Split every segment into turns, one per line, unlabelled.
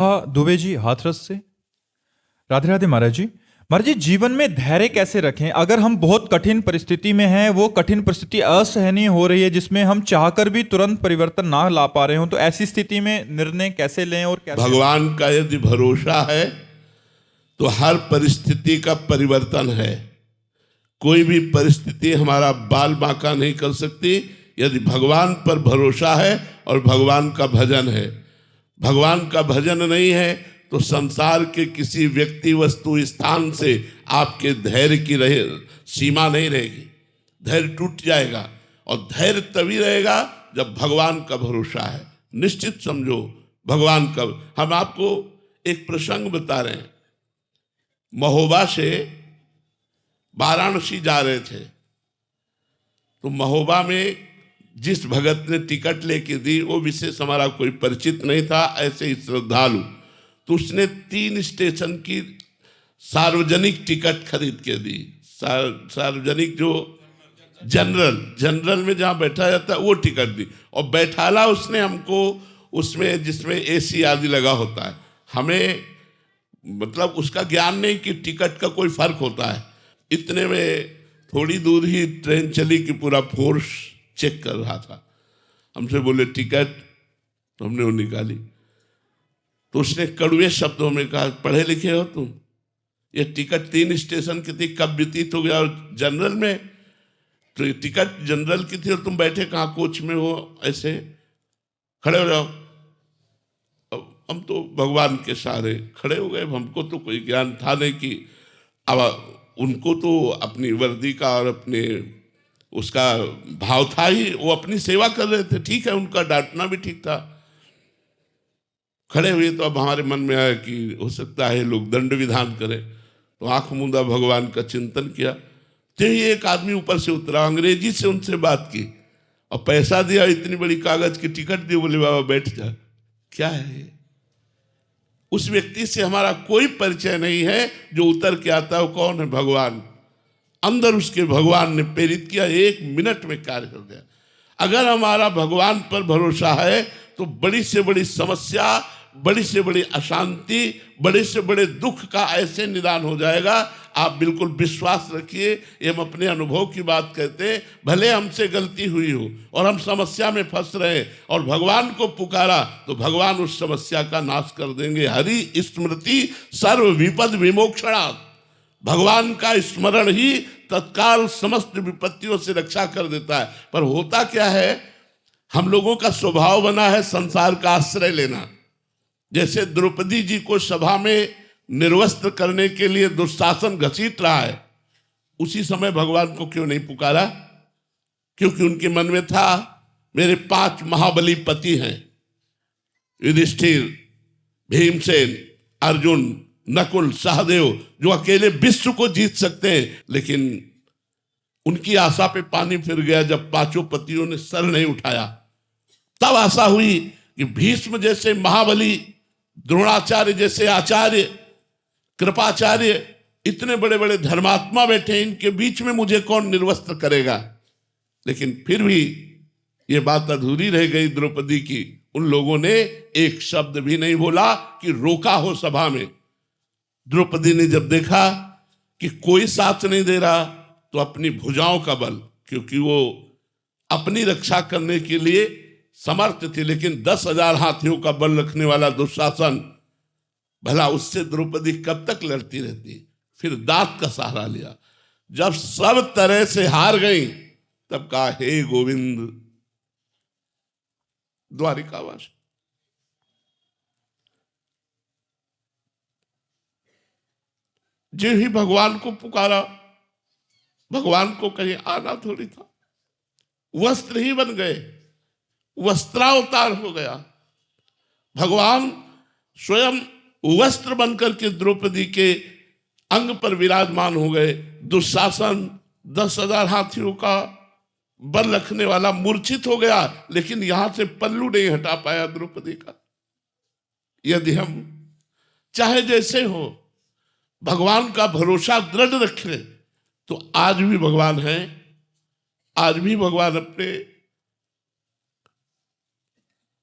दुबे जी हाथरस से। राधे राधे महाराज जी। महाराज जी, जीवन में धैर्य कैसे रखें अगर हम बहुत कठिन परिस्थिति में हैं, वो कठिन परिस्थिति असहनीय हो रही है जिसमें हम चाहकर भी तुरंत परिवर्तन ना ला पा रहे हो, तो ऐसी स्थिति में निर्णय कैसे लें और कैसे?
भगवान का यदि भरोसा है तो हर परिस्थिति का परिवर्तन है। कोई भी परिस्थिति हमारा बाल बांका नहीं कर सकती यदि भगवान पर भरोसा है और भगवान का भजन है। भगवान का भजन नहीं है तो संसार के किसी व्यक्ति वस्तु स्थान से आपके धैर्य की सीमा नहीं रहेगी। धैर्य टूट जाएगा और धैर्य तभी रहेगा जब भगवान का भरोसा है। निश्चित समझो भगवान का। हम आपको एक प्रसंग बता रहे हैं। महोबा से वाराणसी जा रहे थे तो महोबा में जिस भगत ने टिकट लेके दी वो विशेष हमारा कोई परिचित नहीं था, ऐसे ही श्रद्धालु। तो उसने 3 स्टेशन की सार्वजनिक टिकट खरीद के दी। सार्वजनिक जो जनरल में जहाँ बैठा जाता है वो टिकट दी और बैठाला उसने हमको उसमें जिसमें एसी आदि लगा होता है। हमें मतलब उसका ज्ञान नहीं कि टिकट का कोई फर्क होता है। इतने में थोड़ी दूर ही ट्रेन चली कि पूरा फोर्स चेक कर रहा था। हमसे बोले टिकट, तो हमने वो निकाली तो उसने कड़वे शब्दों में कहा, पढ़े लिखे हो तुम? ये टिकट 3 स्टेशन की थी, कब व्यतीत हो गया? और जनरल में तो ये टिकट जनरल की थी और तुम बैठे कहाँ कोच में हो? ऐसे खड़े हो जाओ। हम तो भगवान के सहारे खड़े हो गए। हमको तो कोई ज्ञान था नहीं कि अब उनको तो अपनी वर्दी का और अपने उसका भाव था ही, वो अपनी सेवा कर रहे थे। ठीक है, उनका डांटना भी ठीक था। खड़े हुए तो अब हमारे मन में आया कि हो सकता है लोग दंड विधान करें, तो आंख मूंदा भगवान का चिंतन किया। तो ही एक आदमी ऊपर से उतरा, अंग्रेजी से उनसे बात की और पैसा दिया, इतनी बड़ी कागज की टिकट दी। बोले बाबा बैठ जा। क्या है ये? उस व्यक्ति से हमारा कोई परिचय नहीं है। जो उतर के आता है वो कौन है? भगवान। अंदर उसके भगवान ने प्रेरित किया, 1 मिनट में कार्य कर दिया। अगर हमारा भगवान पर भरोसा है तो बड़ी से बड़ी समस्या, बड़ी से बड़ी अशांति, बड़े से बड़े दुख का ऐसे निदान हो जाएगा। आप बिल्कुल विश्वास रखिए, ये हम अपने अनुभव की बात कहते हैं। भले हमसे गलती हुई हो और हम समस्या में फंस रहे और भगवान को पुकारा तो भगवान उस समस्या का नाश कर देंगे। हरि स्मृति सर्व विपद विमोक्षणात्। भगवान का स्मरण ही तत्काल समस्त विपत्तियों से रक्षा कर देता है। पर होता क्या है, हम लोगों का स्वभाव बना है संसार का आश्रय लेना। जैसे द्रौपदी जी को सभा में निर्वस्त्र करने के लिए दुशासन घसीट रहा है, उसी समय भगवान को क्यों नहीं पुकारा? क्योंकि उनके मन में था मेरे 5 महाबली पति हैं, युधिष्ठिर, भीमसेन, अर्जुन, नकुल, सहदेव, जो अकेले विश्व को जीत सकते हैं। लेकिन उनकी आशा पे पानी फिर गया जब 5 पतियों ने सर नहीं उठाया। तब आशा हुई कि भीष्म जैसे महाबली, द्रोणाचार्य जैसे आचार्य, कृपाचार्य, इतने बड़े बड़े धर्मात्मा बैठे, इनके बीच में मुझे कौन निर्वस्त्र करेगा? लेकिन फिर भी ये बात अधूरी रह गई द्रौपदी की। उन लोगों ने एक शब्द भी नहीं बोला कि रोका हो सभा में। द्रौपदी ने जब देखा कि कोई साथ नहीं दे रहा तो अपनी भुजाओं का बल, क्योंकि वो अपनी रक्षा करने के लिए समर्थ थी, लेकिन 10,000 हाथियों का बल रखने वाला दुशासन, भला उससे द्रौपदी कब तक लड़ती रहती? फिर दांत का सहारा लिया। जब सब तरह से हार गई तब कहा, हे गोविंद द्वारिकावास। जो ही भगवान को पुकारा, भगवान को कहीं आना थोड़ी था, वस्त्र ही बन गए, वस्त्रावतार हो गया। भगवान स्वयं वस्त्र बनकर के द्रौपदी के अंग पर विराजमान हो गए। दुशासन 10,000 हाथियों का बल रखने वाला मूर्छित हो गया, लेकिन यहां से पल्लू नहीं हटा पाया द्रौपदी का। यदि हम चाहे जैसे हो भगवान का भरोसा दृढ़ रखें तो आज भी भगवान है। आज भी भगवान अपने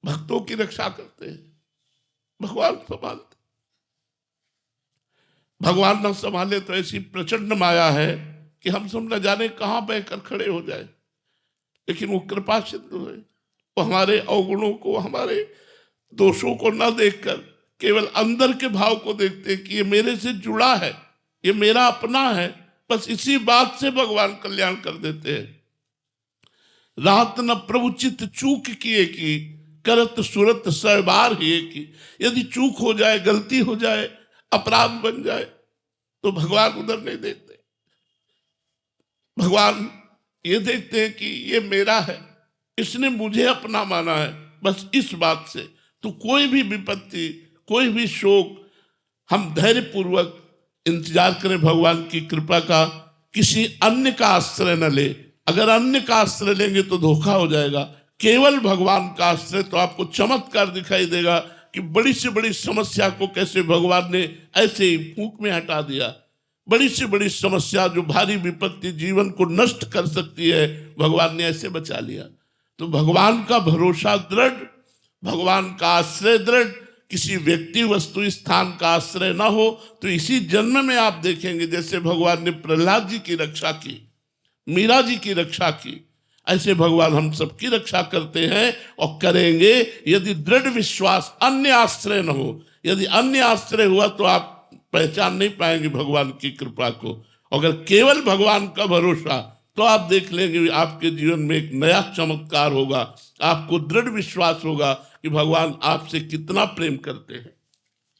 भक्तों की रक्षा करते हैं। भगवान संभालते। भगवान न संभाले तो ऐसी प्रचंड माया है कि हम सब न जाने कहां बहकर खड़े हो जाए। लेकिन वो कृपा सिंधु है, वो हमारे अवगुणों को, हमारे दोषों को न देखकर केवल अंदर के भाव को देखते कि ये मेरे से जुड़ा है, ये मेरा अपना है। बस इसी बात से भगवान कल्याण कर देते हैं। रात न प्रभु चित्त चूक किए की, करत सुरत सहबार ही की। यदि चूक हो जाए, गलती हो जाए, अपराध बन जाए, तो भगवान उधर नहीं देखते। भगवान ये देखते हैं कि ये मेरा है, इसने मुझे अपना माना है। बस इस बात से तो कोई भी विपत्ति, कोई भी शोक, हम धैर्य पूर्वक इंतजार करें भगवान की कृपा का। किसी अन्य का आश्रय न ले। अगर अन्य का आश्रय लेंगे तो धोखा हो जाएगा। केवल भगवान का आश्रय, तो आपको चमत्कार दिखाई देगा कि बड़ी से बड़ी समस्या को कैसे भगवान ने ऐसे ही फूंक में हटा दिया। बड़ी से बड़ी समस्या, जो भारी विपत्ति जीवन को नष्ट कर सकती है, भगवान ने ऐसे बचा लिया। तो भगवान का भरोसा दृढ़, भगवान का आश्रय दृढ़। किसी व्यक्ति, वस्तु, स्थान का आश्रय ना हो तो इसी जन्म में आप देखेंगे जैसे भगवान ने प्रहलाद जी की रक्षा की, मीरा जी की रक्षा की, ऐसे भगवान हम सबकी रक्षा करते हैं और करेंगे। यदि दृढ़ विश्वास, अन्य आश्रय न हो। यदि अन्य आश्रय हुआ तो आप पहचान नहीं पाएंगे भगवान की कृपा को। अगर केवल भगवान का भरोसा, तो आप देख लेंगे आपके जीवन में एक नया चमत्कार होगा। आपको दृढ़ विश्वास होगा कि भगवान आपसे कितना प्रेम करते हैं।